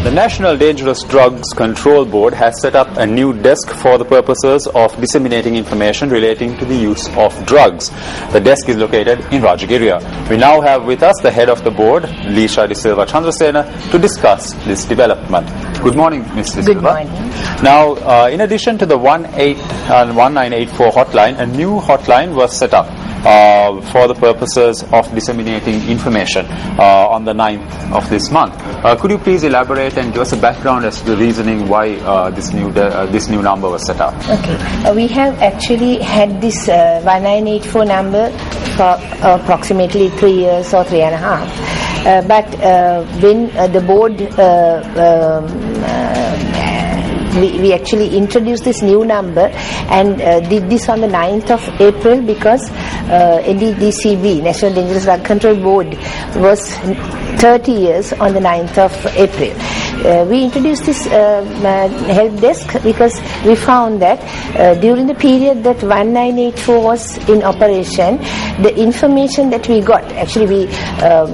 The National Dangerous Drugs Control Board has set up a new desk for the purposes of disseminating information relating to the use of drugs. The desk is located in Rajagiriya. We now have with us the head of the board, Lisha De Silva Chandrasena, to discuss this development. Good morning, Ms. De Silva. Good morning. Now, in addition to the 1984 hotline, a new hotline was set up for the purposes of disseminating information on the 9th of this month. Could you please elaborate and give us a background as to the reasoning why this new number was set up? Okay. We have actually had this 1984 number for approximately 3 years or 3.5. But when the board we actually introduced this new number and did this on the 9th of April because NDDCB, National Dangerous Drug Control Board, was 30 years on the 9th of April. We introduced this help desk because we found that during the period that 1984 was in operation, the information that we got, actually we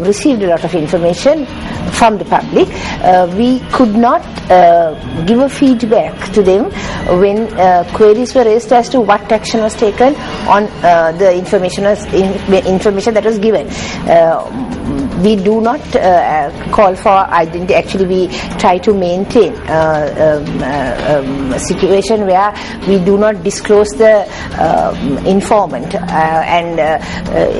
received a lot of information from the public. We could not give a feedback to them when queries were raised as to what action was taken on the information that was given. We do not call for identity. Actually, we try to maintain a situation where we do not disclose the informant. And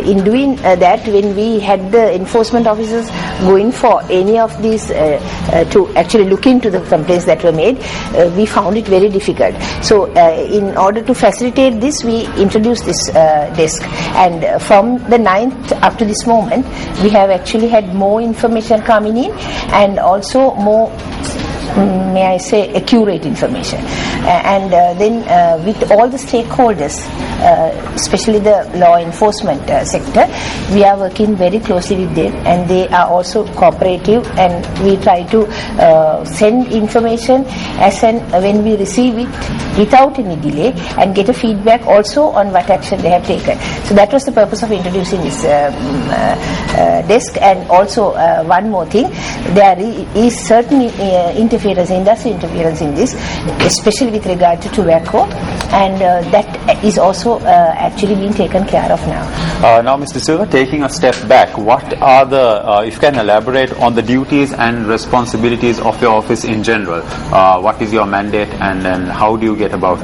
in doing that, when we had the enforcement officers going for any of these to actually look into the complaints that were made, we found it very difficult. So in order to facilitate this, we introduced this desk. And from the 9th up to this moment, we have actually had more information coming in and also more, may I say, accurate information. And then with all the stakeholders, especially the law enforcement sector, we are working very closely with them, and they are also cooperative, and we try to send information as and when we receive it without any delay and get a feedback also on what action they have taken. So that was the purpose of introducing this desk. And also one more thing, there is certain industry interference in this, especially with regard to tobacco, and that is also actually being taken care of now. Now, Mr. Silva, taking a step back, what are the, if you can elaborate on the duties and responsibilities of your office in general? What is your mandate, and then how do you get about?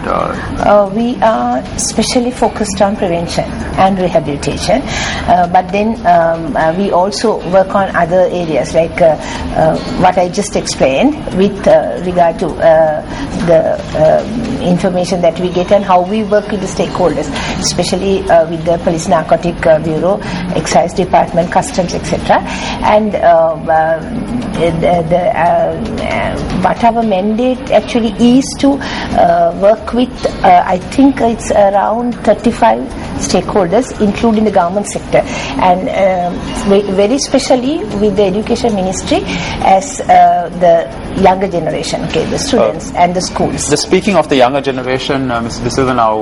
We are specially focused on prevention and rehabilitation, but then we also work on other areas like what I just explained with regard to the information that we get and how we work with the stakeholders, especially with the Police Narcotic Bureau, Excise Department, Customs, etc. And what our mandate actually is to work with, I think it's around 35 stakeholders, including the government sector, and very specially with the Education Ministry as the younger generation, okay, the students and the schools. Just speaking of the younger generation, Mr. De Silva, now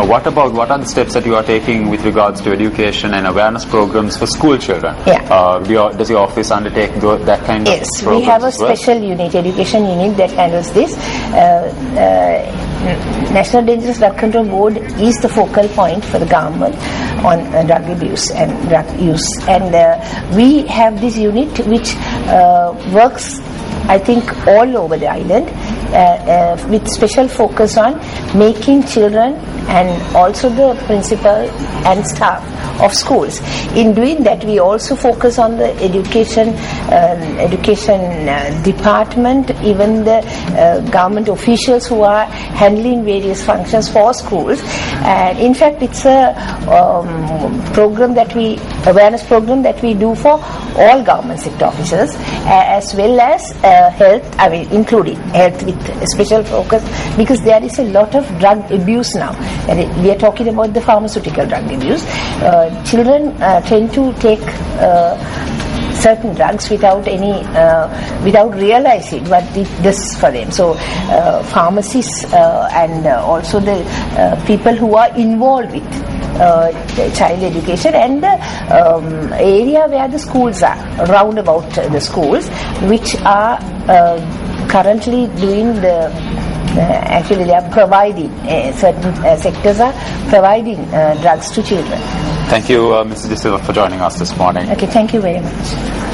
what are the steps that you are taking with regards to education and awareness programs for school children? Yeah. Does your office undertake that kind of programs? Yes, we have a special unit, education unit, that handles this. National Dangerous Drug Control Board is the focal point for the government on drug abuse and drug use, and we have this unit which works, I think, all over the island with special focus on making children and also the principal and staff of schools. In doing that, we also focus on the education department, even the government officials who are handling various functions for schools. And in fact, it's a awareness program that we do for all government sector officers, as well as health, including health with a special focus, because there is a lot of drug abuse now. And we are talking about the pharmaceutical drug abuse. Children tend to take certain drugs without without realizing what it does for them. So pharmacists and also the people who are involved with child education, and the area where the schools are, round about the schools, which are currently doing actually they are providing, certain sectors are providing drugs to children. Thank you, Mrs. De Silva, for joining us this morning. Okay, thank you very much.